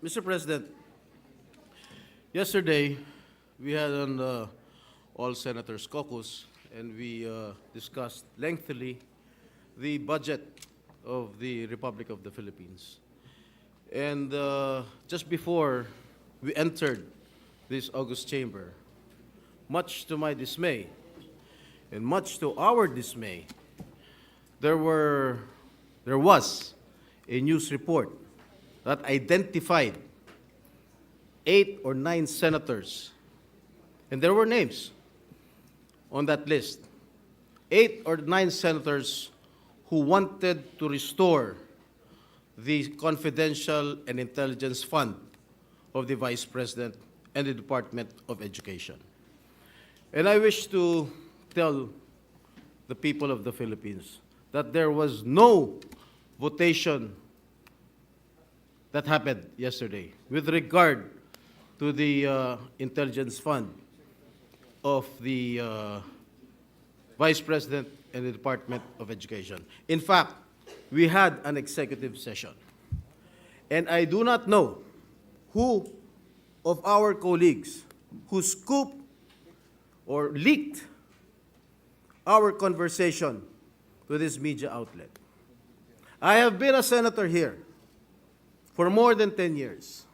Mr. President, yesterday we had an all senators caucus and we discussed lengthily the budget of the Republic of the Philippines. And just before we entered this august chamber, much to my dismay and much to our dismay, there was a news report that identified 8 or 9 senators, and there were names on that list, 8 or 9 senators who wanted to restore the confidential and intelligence fund of the Vice President and the Department of Education. And I wish to tell the people of the Philippines that there was no votation that happened yesterday with regard to the intelligence fund of the Vice President and the Department of Education. In fact, we had an executive session. And I do not know who of our colleagues who scooped or leaked our conversation to this media outlet. I have been a senator here for more than 10 years.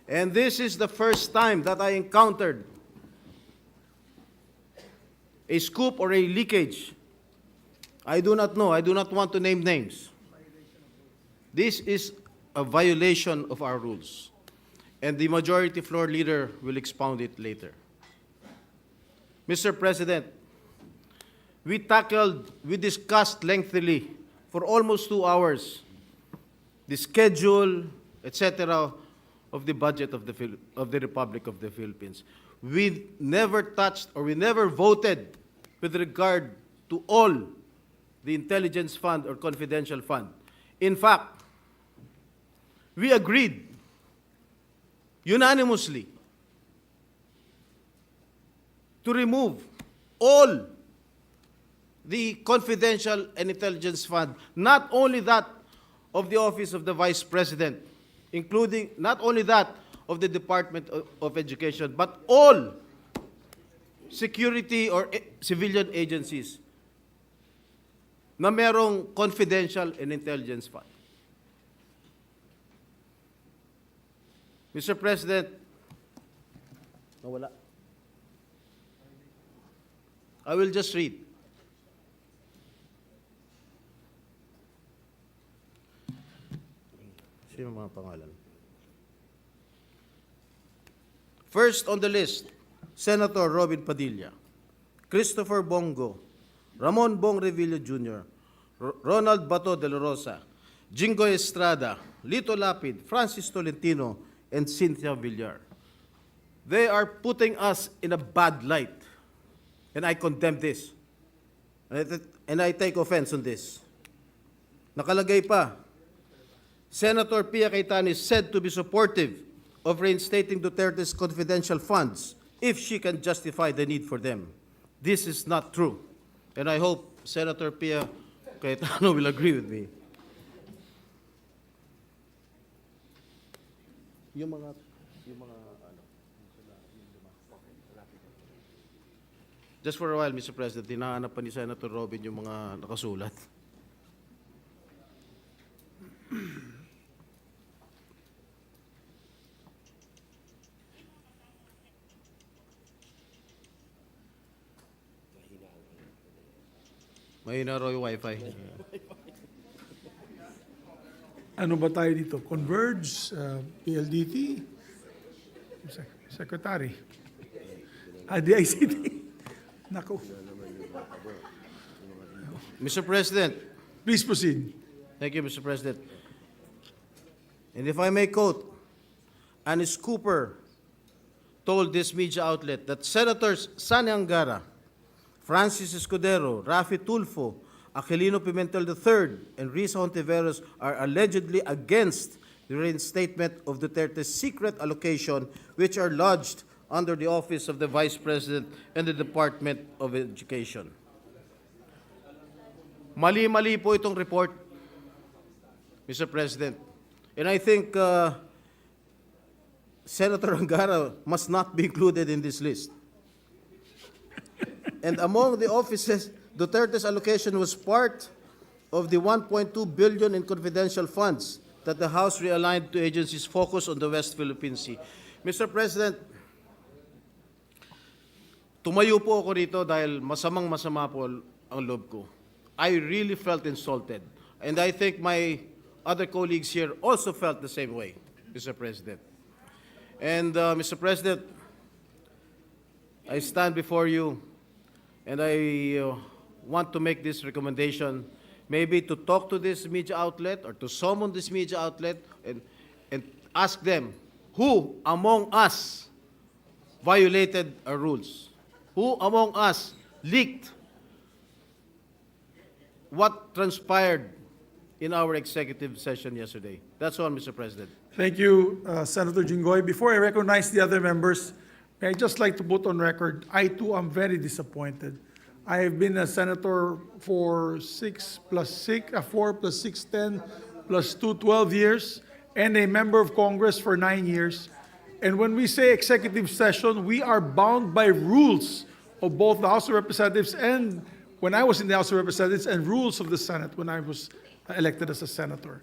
And this is the first time that I encountered a scoop or a leakage. I do not know. I do not want to name names. This is a violation of our rules. And the majority floor leader will expound it later. Mr. President, we discussed lengthily for almost 2 hours the schedule, etc., of the budget of the Republic of the Philippines. We never touched or we never voted with regard to all the intelligence fund or confidential fund. In fact, we agreed unanimously to remove all the confidential and intelligence fund, not only that of the Office of the Vice President, including not only that of the Department of Education, but all security or civilian agencies na merong confidential and intelligence fund. Mr. President, nawala. I will just read. Sino mga pangalan? First on the list, Senator Robin Padilla, Christopher Bongo, Ramon Bong Revilla Jr., Ronald Bato de la Rosa, Jingo Estrada, Lito Lapid, Francis Tolentino, and Cynthia Villar. They are putting us in a bad light, and I condemn this. And I take offense on this. Nakalagay pa, Senator Pia Cayetano is said to be supportive of reinstating Duterte's confidential funds if she can justify the need for them. This is not true. And I hope Senator Pia Cayetano will agree with me. Just for a while, Mr. President, hinahanap pa ni Senator Robin yung mga nakasulat. Mahina raw yung wifi. Ano ba tayo dito? Converge, PLDT, Secretary, DICT. Naku. Mr. President. Please proceed. Thank you, Mr. President. And if I may quote, Anis Cooper told this media outlet that Senators Sani Angara, Francis Escudero, Rafi Tulfo, Aquilino Pimentel III, and Risa Hontiveros are allegedly against the reinstatement of Duterte's secret allocation, which are lodged under the Office of the Vice President and the Department of Education. Mali-mali po itong report, Mr. President. And I think Senator Angara must not be included in this list. And among the offices, Duterte's allocation was part of the 1.2 billion in confidential funds that the House realigned to agencies focused on the West Philippine Sea. Mr. President, tumayo po ako rito dahil masamang-masama po ang loob ko. I really felt insulted. And I think my other colleagues here also felt the same way, Mr. President. And Mr. President, I stand before you and I want to make this recommendation, maybe to talk to this media outlet or to summon this media outlet and ask them who among us violated our rules, who among us leaked what transpired in our executive session yesterday. That's all, Mr. President. Thank you, Senator Jinggoy. Before I recognize the other members, may I just like to put on record, I too am very disappointed. I have been a senator for 4 plus 6, 10 plus 2, 12 years, and a member of Congress for 9 years. And when we say executive session, we are bound by rules of both the House of Representatives and when I was in the House of Representatives and rules of the Senate when I was elected as a senator.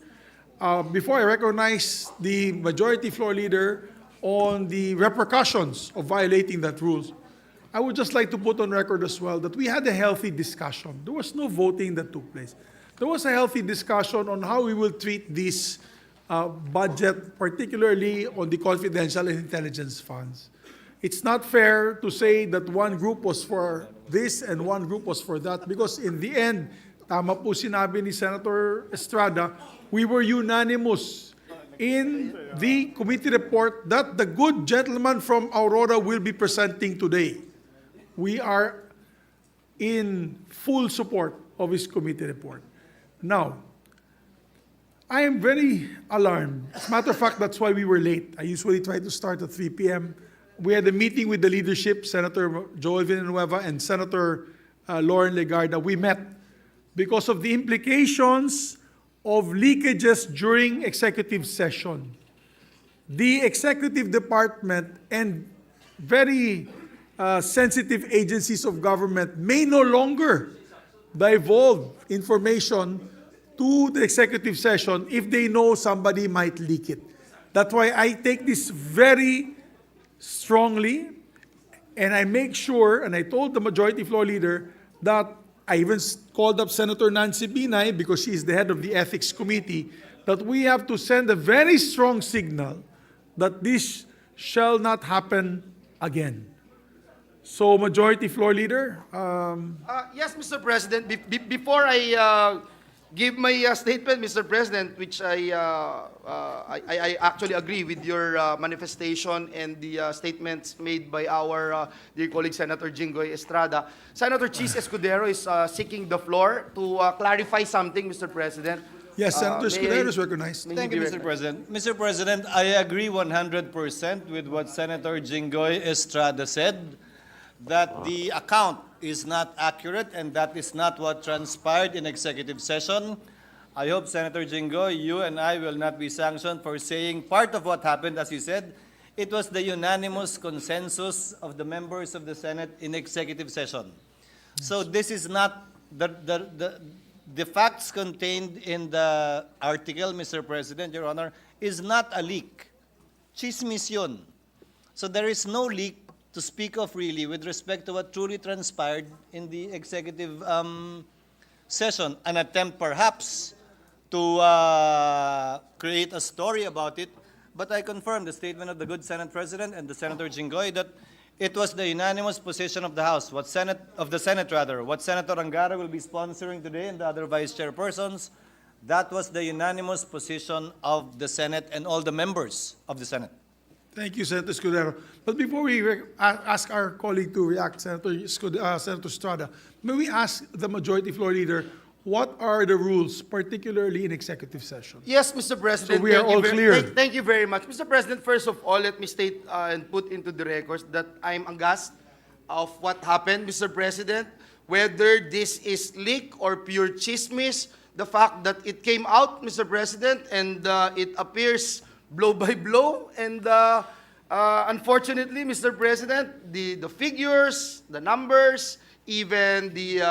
Before I recognize the majority floor leader on the repercussions of violating that rules, I would just like to put on record as well that we had a healthy discussion. There was no voting that took place. There was a healthy discussion on how we will treat this budget, particularly on the confidential and intelligence funds. It's not fair to say that one group was for this and one group was for that because in the end, tama po sinabi ni Senator Estrada, we were unanimous in the committee report that the good gentleman from Aurora will be presenting today. We are in full support of his committee report. Now, I am very alarmed. As a matter of fact, that's why we were late. I usually try to start at 3 p.m. We had a meeting with the leadership, Senator Joel Villanueva and Senator Lauren Legarda. We met because of the implications of leakages during executive session. The executive department and very sensitive agencies of government may no longer divulge information to the executive session if they know somebody might leak it. That's why I take this very strongly, and I make sure, and I told the majority floor leader that I even called up Senator Nancy Binay because she is the head of the Ethics Committee, that we have to send a very strong signal that this shall not happen again. So, Majority Floor Leader, Yes, Mr. President. Before I give my statement, Mr. President, which I actually agree with your manifestation and the statements made by our dear colleague Senator Jinggoy Estrada. Senator Chis Escudero is seeking the floor to clarify something, Mr. President. yes, Senator Escudero is recognized. Thank you, Mr. President. Mr. President, I agree 100% with what Senator Jinggoy Estrada said, that the account is not accurate and that is not what transpired in executive session. I hope, Senator Jinggoy, you and I will not be sanctioned for saying part of what happened, as you said. It was the unanimous consensus of the members of the Senate in executive session. So this is not the facts contained in the article, Mr. President, Your Honor, is not a leak. Chismis yun. So there is no leak to speak of really with respect to what truly transpired in the executive session. An attempt perhaps to create a story about it, but I confirm the statement of the good Senate President and the Senator Jinggoy that it was the unanimous position of the House, what Senator Angara will be sponsoring today and the other vice chairpersons. That was the unanimous position of the Senate and all the members of the Senate. Thank you, Senator Escudero. But before we ask our colleague to react, Senator Estrada, may we ask the majority floor leader, what are the rules, particularly in executive session? Yes, Mr. President. So we are all clear. Thank you very much. Mr. President, first of all, let me state and put into the records that I'm aghast of what happened, Mr. President. Whether this is leak or pure chismis, the fact that it came out, Mr. President, and it appears blow by blow, and Unfortunately, Mr. President, the figures, the numbers, even the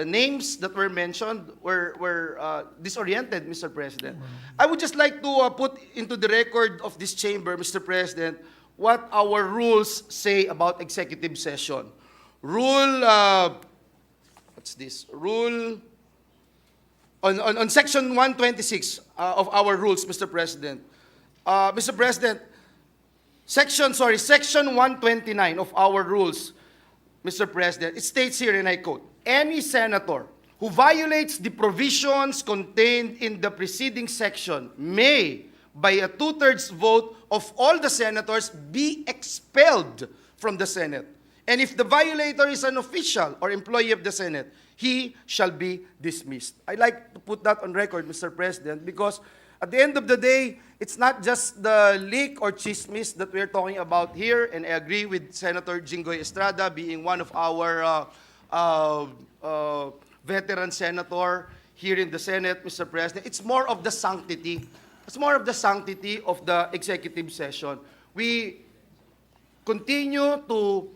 names that were mentioned were disoriented, Mr. President. I would just like to put into the record of this chamber, Mr. President, what our rules say about executive session. What's this? Rule on section 126 of our rules, Mr. President. Mr. President, section 129 of our rules, Mr. President, it states here, and I quote, any senator who violates the provisions contained in the preceding section may, by a two-thirds vote of all the senators, be expelled from the Senate. And if the violator is an official or employee of the Senate, he shall be dismissed. I'd like to put that on record, Mr. President, because at the end of the day, it's not just the leak or chismis that we're talking about here, and I agree with Senator Jinggoy Estrada being one of our veteran senator here in the Senate, Mr. President. It's more of the sanctity. It's more of the sanctity of the executive session. We continue to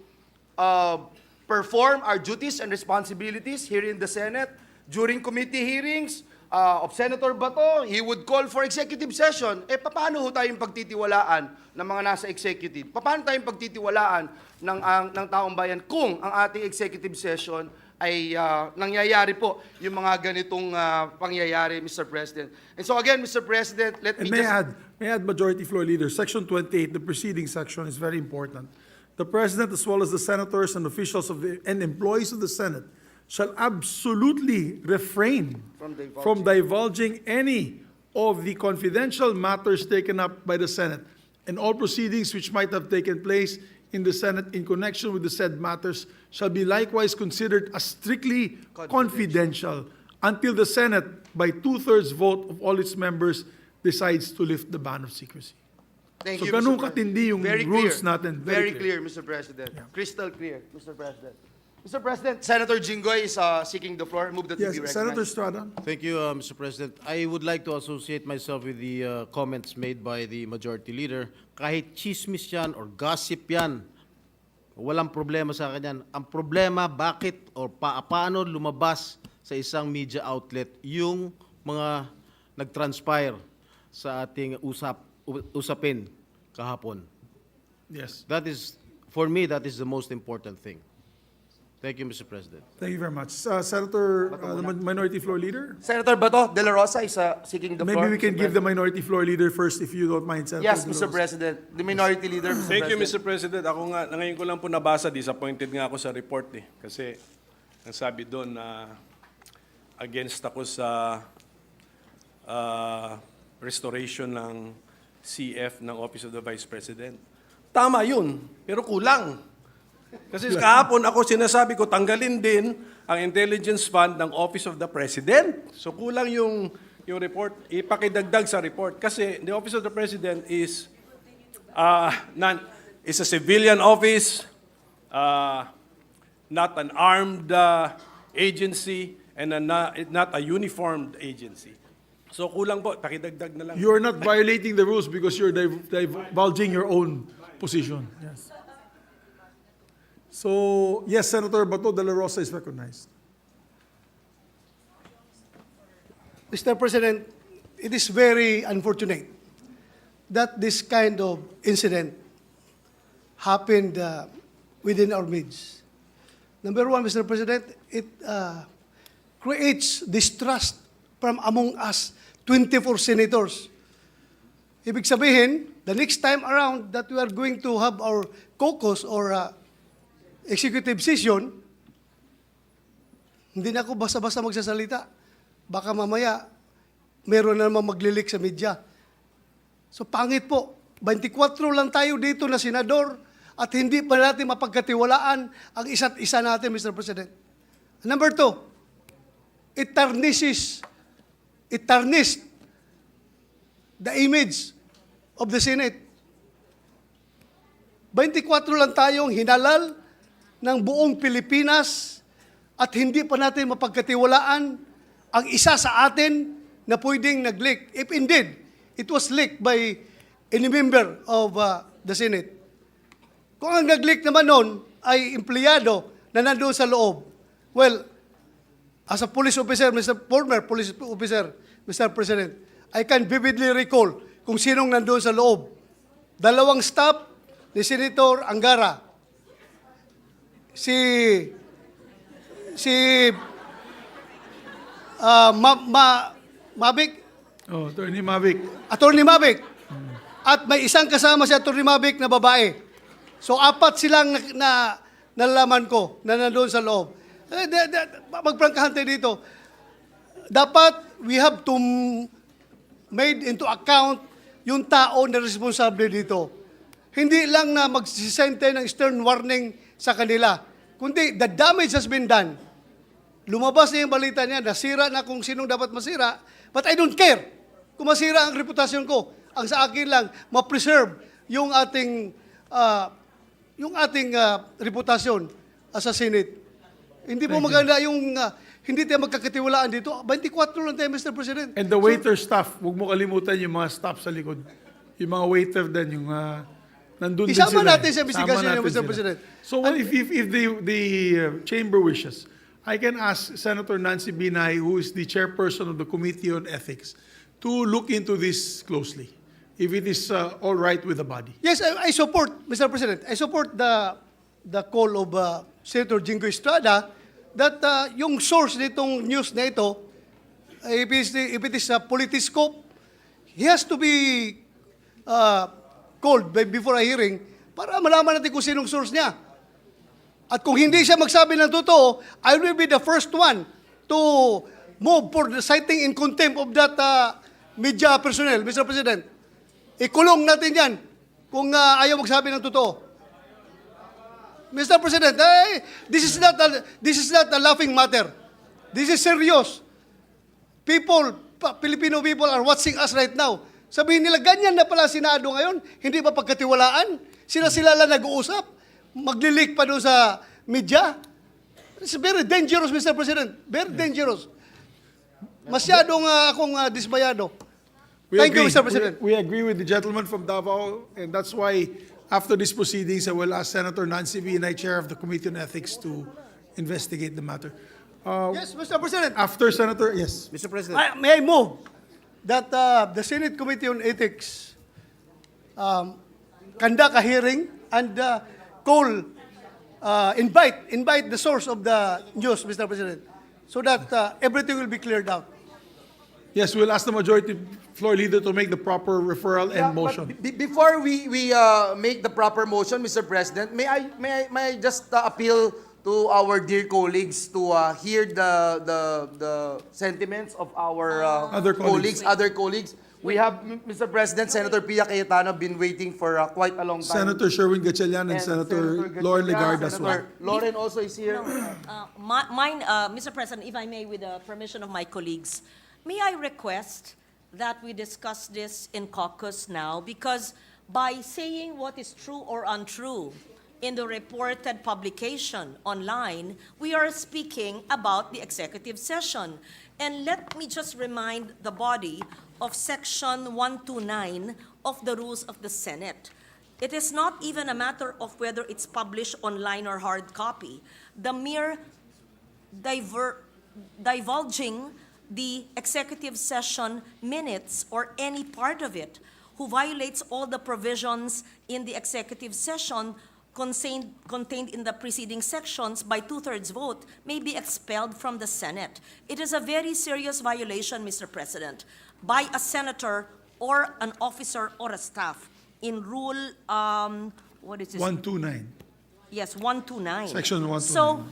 perform our duties and responsibilities here in the Senate. During committee hearings of Senator Bato, he would call for executive session. Paano ho tayong pagtitiwalaan ng mga nasa executive? Paano tayong pagtitiwalaan ng taong bayan kung ang ating executive session ay nangyayari po yung mga ganitong pangyayari, Mr. President. And so again, Mr. President, let me And just... may I add, Majority Floor Leader, Section 28, the preceding section is very important. The President, as well as the senators and officials and employees of the Senate, shall absolutely refrain from divulging any of the confidential matters taken up by the Senate, and all proceedings which might have taken place in the Senate in connection with the said matters shall be likewise considered as strictly confidential until the Senate, by two-thirds vote of all its members, decides to lift the ban of secrecy. Thank So you, ganun Mr. katindi yung Very rules clear. natin. Very clear, Mr. President. Crystal clear, Mr. President. Mr. President, Senator Jinggoy is seeking the floor. Move that he Yes, be recognized. Senator Estrada. Thank you, Mr. President. I would like to associate myself with the comments made by the Majority Leader. Kahit chismis yan or gossip yan, walang problema sa akin yan. Ang problema, bakit o paano lumabas sa isang media outlet yung mga nag-transpire sa ating usapin kahapon. Yes. That is, for me, that is the most important thing. Thank you, Mr. President. Thank you very much. Senator, the Minority Floor Leader? Senator Bato de la Rosa is seeking the floor. Maybe we can Mr. give the Minority Floor Leader first if you don't mind, Senator. Yes, De La Mr. Rosa. President. The Minority Leader, Mr. Thank you, President. Mr. President. Ako nga, ngayon ko lang po nabasa, disappointed nga ako sa report eh. Kasi, ang sabi doon na against ako sa restoration ng CF ng Office of the Vice President. Tama yun, pero kulang. Kasi kahapon ako sinasabi ko, tanggalin din ang intelligence fund ng Office of the President. So kulang yung report, ipakidagdag sa report. Kasi the Office of the President is is a civilian office, not an armed agency, and not a uniformed agency. So kulang po, pakidagdag na lang. You are not violating the rules because you're divulging your own position. Yes. So, yes, Senator Bato de la Rosa is recognized. Mr. President, it is very unfortunate that this kind of incident happened within our midst. Number one, Mr. President, it creates distrust from among us 24 senators. Ibig sabihin, the next time around that we are going to have our caucus or executive session, hindi na ako basta-basta magsasalita. Baka mamaya, meron na naman maglilik sa media. So pangit po, 24 lang tayo dito na senador at hindi pa natin mapagkatiwalaan ang isa't isa natin, Mr. President. Number two, it tarnished the image of the Senate. 24 lang tayong hinalal ng buong Pilipinas at hindi pa natin mapagkatiwalaan ang isa sa atin na pwedeng nag-leak. If indeed, it was leaked by any member of the Senate. Kung ang nag-leak naman nun ay empleyado na nandoon sa loob, well, as a police officer, former police officer, Mr. President, I can vividly recall kung sinong nandoon sa loob. Dalawang staff ni Senator Angara. Mavic, Oh, Attorney Mavic. Attorney Mavic. At may isang kasama si Attorney Mavic na babae. So, apat silang nalaman ko na nandoon sa loob. Magprangkahan tayo dito. Dapat we have to made into account yung tao na responsable dito. Hindi lang na magsisente ng stern warning sa kanila, kundi the damage has been done. Lumabas na yung balita niya, nasira na kung sinong dapat masira, but I don't care kung masira ang reputasyon ko. Ang sa akin lang, ma-preserve yung ating reputasyon as a Senate. Hindi po maganda yung hindi tayo magkakatiwalaan dito. 24 lang tayo, Mr. President. And the waiter staff, huwag mo kalimutan yung mga staff sa likod. Yung mga waiter din, yung nandun din sila. Isama natin sa Isama investigasyon natin niyo, Mr. sila. President. So if the chamber wishes, I can ask Senator Nancy Binay, who is the chairperson of the Committee on Ethics, to look into this closely, if it is all right with the body. Yes, I support, Mr. President, I support the call of Senator Jingo Estrada that yung source nitong news na ito, if it is a Politiko, he has to be called before a hearing para malaman natin kung sinong source niya. At kung hindi siya magsabi ng totoo, I will be the first one to move for the citing in contempt of that media personnel, Mr. President. Ikulong natin yan kung ayaw magsabi ng totoo. Mr. President, this is not a laughing matter. This is serious. Filipino people are watching us right now. Sabihin nila, ganyan na pala Senado ngayon, hindi ba pagkatiwalaan? Sila lang nag-uusap, magli-leak pa doon sa media. It's very dangerous, Mr. President. Very dangerous. Masyadong akong dismayado. Thank you, Mr. President. We agree with the gentleman from Davao, and that's why after these proceedings, I will ask Senator Nancy Binay, Chair of the Committee on Ethics, to investigate the matter. Yes, Mr. President. After Senator, yes. Mr. President. May I move that the Senate Committee on Ethics conduct a hearing and invite the source of the news, Mr. President, so that everything will be cleared out. Yes, we'll ask the majority floor leader to make the proper referral and motion. Before we make the proper motion, Mr. President, may I just appeal to our dear colleagues to hear the sentiments of our Other colleagues. other colleagues. We have, Mr. President, Senator Pia Cayetano been waiting for quite a long time. Senator Sherwin Gatchalian and Senator Lauren Legarda as well. Senator Lauren also is here. Mr. President, if I may, with the permission of my colleagues, may I request that we discuss this in caucus now, because by saying what is true or untrue in the reported publication online, we are speaking about the executive session. And let me just remind the body of Section 129 of the Rules of the Senate. It is not even a matter of whether it's published online or hard copy. The mere divulging the executive session minutes or any part of it, who violates all the provisions in the executive session contained in the preceding sections by 2/3 vote, may be expelled from the Senate. It is a very serious violation, Mr. President, by a senator or an officer or a staff in Rule, what is this? 129. Yes, 129. Section 129. So,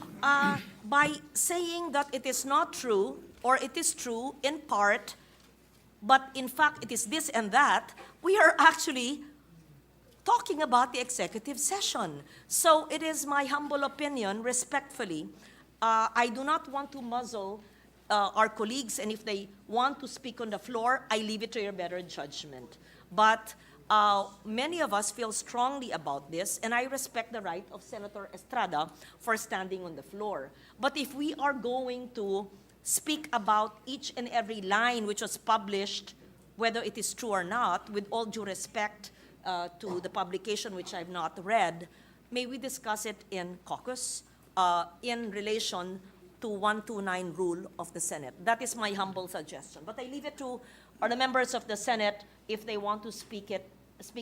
by saying that it is not true, or it is true in part, but in fact it is this and that, we are actually talking about the executive session. So it is my humble opinion, respectfully, I do not want to muzzle our colleagues, and if they want to speak on the floor, I leave it to your better judgment. But many of us feel strongly about this, and I respect the right of Senator Estrada for standing on the floor. But if we are going to speak about each and every line which was published whether it is true or not, with all due respect to the publication which I've not read, may we discuss it in caucus in relation to 129 rule of the Senate. That is my humble suggestion. But I leave it to the members of the Senate if they want to speak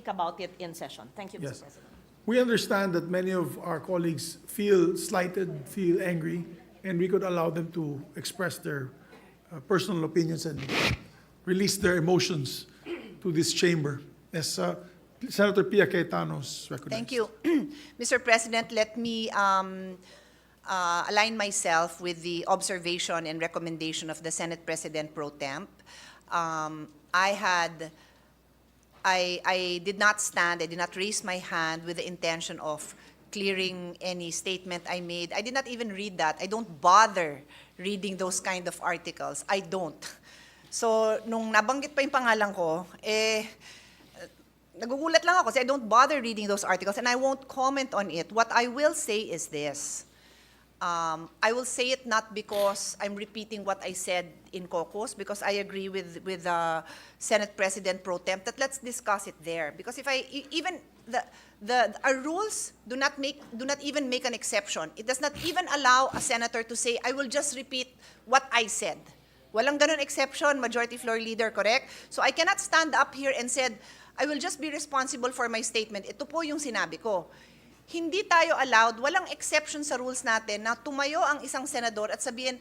about it in session. Thank you, Yes. Mr. President. We understand that many of our colleagues feel slighted, feel angry, and we could allow them to express their personal opinions and release their emotions to this chamber. Yes, Senator Pia Cayetano's recognized. Thank you. Mr. President, let me align myself with the observation and recommendation of the Senate President Pro Temp. I did not stand, I did not raise my hand with the intention of clearing any statement I made. I did not even read that. I don't bother reading those kind of articles. I don't. So, nung nabanggit pa yung pangalan ko, nagugulat lang ako kasi I don't bother reading those articles and I won't comment on it. What I will say is this. I will say it not because I'm repeating what I said in caucus, because I agree with Senate President Pro Temp that let's discuss it there. Because if our rules do not even make an exception. It does not even allow a senator to say, I will just repeat what I said. Walang ganun exception, Majority Floor Leader, correct? So I cannot stand up here and said, I will just be responsible for my statement. Ito po yung sinabi ko. Hindi tayo allowed, walang exception sa rules natin na tumayo ang isang senador at sabihin,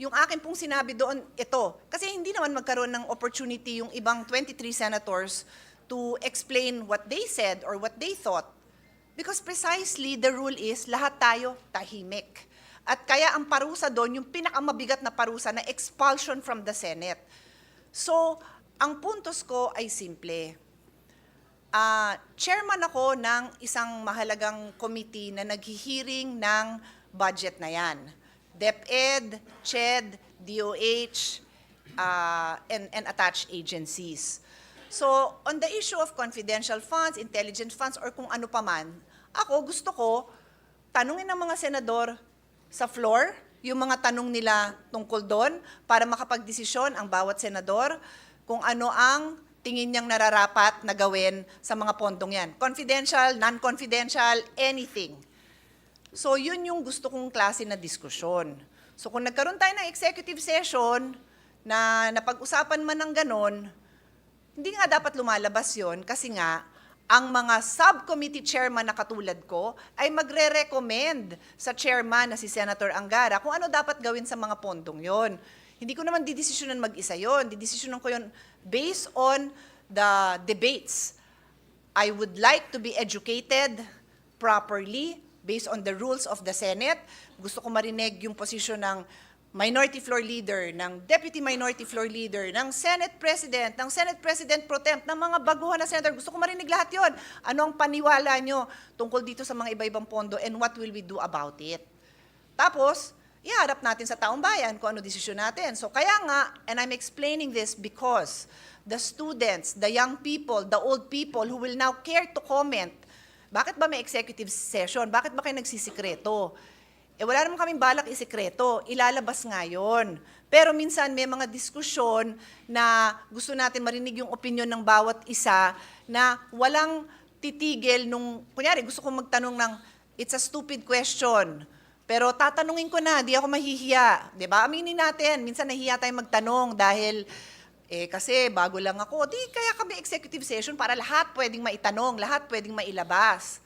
yung akin pong sinabi doon, ito. Kasi hindi naman magkaroon ng opportunity yung ibang 23 senators to explain what they said or what they thought. Because precisely the rule is, lahat tayo tahimik. At kaya ang parusa doon, yung pinakamabigat na parusa na expulsion from the Senate. So, ang puntos ko ay simple. Chairman ako ng isang mahalagang committee na naghihiring ng budget na yan. DepEd, CHED, DOH, and attached agencies. So, on the issue of confidential funds, intelligence funds, or kung ano pa man, gusto ko, tanungin ng mga senador sa floor, yung mga tanong nila tungkol doon, para makapagdesisyon ang bawat senador kung ano ang tingin niyang nararapat na gawin sa mga pondong yan. Confidential, non-confidential, anything. So, yun yung gusto kong klase na diskusyon. So, kung nagkaroon tayo ng executive session na napag-usapan man ng ganon, hindi nga dapat lumalabas yun kasi nga, ang mga subcommittee chairman na katulad ko ay magre-recommend sa chairman na si Senator Angara kung ano dapat gawin sa mga pondong yon. Hindi ko naman didesisyonan mag-isa yon. Didesisyonan ko yon based on the debates. I would like to be educated properly based on the rules of the Senate. Gusto ko marinig yung posisyon ng Minority Floor Leader, ng Deputy Minority Floor Leader, ng Senate President, ng Senate President Pro Temp, ng mga baguhan na Senator. Gusto ko marinig lahat yon. Ano ang paniwala nyo tungkol dito sa mga iba-ibang pondo and what will we do about it? Tapos, iharap natin sa taong bayan kung ano desisyon natin. So kaya nga, and I'm explaining this because the students, the young people, the old people who will now care to comment, bakit ba may executive session? Bakit ba kayo nagsisikreto? Wala naman kaming balak isikreto, ilalabas nga yun. Pero minsan may mga diskusyon na gusto natin marinig yung opinion ng bawat isa na walang titigil nung, kunyari gusto kong magtanong ng, it's a stupid question, pero tatanungin ko na, di ako mahihiya. Diba? Aminin natin, minsan nahihiya tayong magtanong dahil kasi bago lang ako. Di kaya kami executive session para lahat pwedeng maitanong, lahat pwedeng mailabas.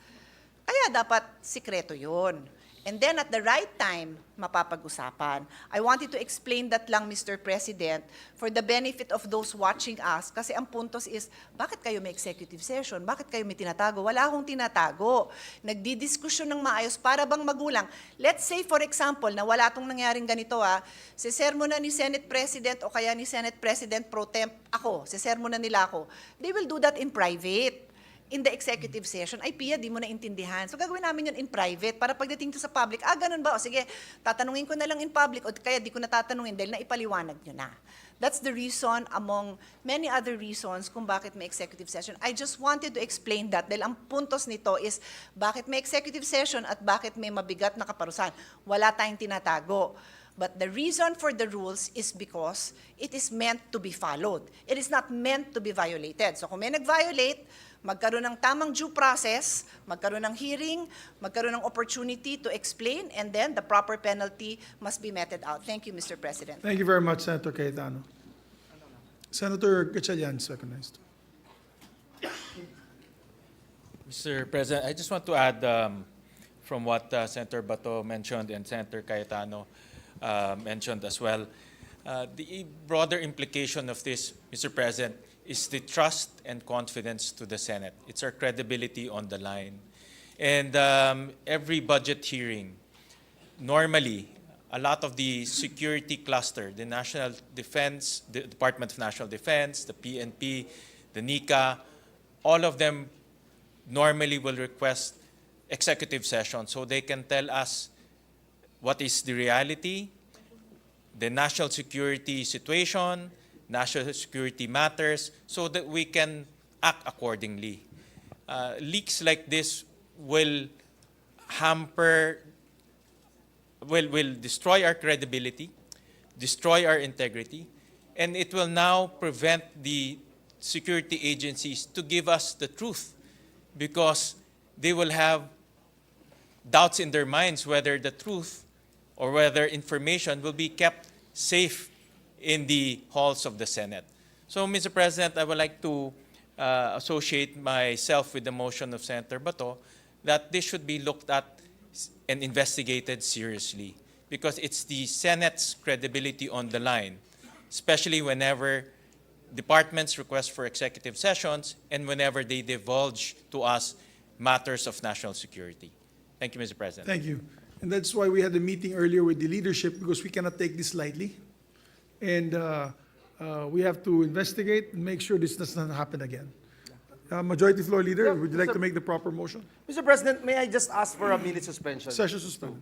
Kaya dapat sikreto yun. And then at the right time, mapapag-usapan. I wanted to explain that lang, Mr. President, for the benefit of those watching us. Kasi ang puntos is, bakit kayo may executive session? Bakit kayo may tinatago? Wala akong tinatago. Nagdidiskusyon ng maayos para bang magulang. Let's say, for example, na wala itong nangyaring ganito, sisermo na ni Senate President o kaya ni Senate President Pro Temp ako, sisermo na nila ako. They will do that in private. In the executive session, ay Pia, di mo naintindihan. So gagawin namin yun in private para pagdating to sa public, ganun ba? O sige, tatanungin ko na lang in public o kaya di ko na tatanungin dahil naipaliwanag nyo na. That's the reason among many other reasons kung bakit may executive session. I just wanted to explain that dahil ang puntos nito is bakit may executive session at bakit may mabigat na kaparusahan. Wala tayong tinatago. But the reason for the rules is because it is meant to be followed. It is not meant to be violated. So kung may nag-violate, magkaroon ng tamang due process, magkaroon ng hearing, magkaroon ng opportunity to explain, and then the proper penalty must be meted out. Thank you, Mr. President. Thank you very much, Senator Cayetano. Senator Gatchalian is recognized. Mr. President, I just want to add from what Senator Bato mentioned and Senator Cayetano mentioned as well. The broader implication of this, Mr. President, is the trust and confidence to the Senate. It's our credibility on the line. And every budget hearing, normally, a lot of the security cluster, the National Defense, the Department of National Defense, the PNP, the NICA, all of them normally will request executive session so they can tell us what is the reality, the national security situation, national security matters, so that we can act accordingly. Leaks like this will hamper, will destroy our credibility, destroy our integrity, and it will now prevent the security agencies to give us the truth because they will have doubts in their minds whether the truth or whether information will be kept safe in the halls of the Senate. So, Mr. President, I would like to associate myself with the motion of Senator Bato that this should be looked at and investigated seriously because it's the Senate's credibility on the line, especially whenever departments request for executive sessions and whenever they divulge to us matters of national security. Thank you, Mr. President. Thank you. And that's why we had a meeting earlier with the leadership because we cannot take this lightly. And we have to investigate and make sure this does not happen again. Majority Floor Leader, Yeah, would you like Mr. to make the proper motion? Mr. President, may I just ask for a minute suspension? Session suspended.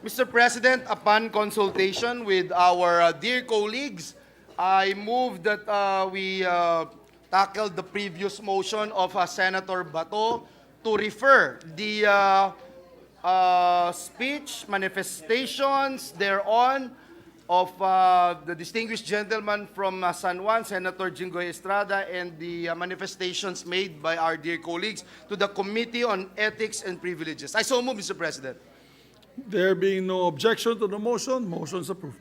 Mr. President, upon consultation with our dear colleagues, I move that we tackle the previous motion of Senator Bato to refer the speech, manifestations thereon of the distinguished gentleman from San Juan, Senator Jinggoy Estrada, and the manifestations made by our dear colleagues to the Committee on Ethics and Privileges. I so move, Mr. President. There being no objection to the motion, motion is approved.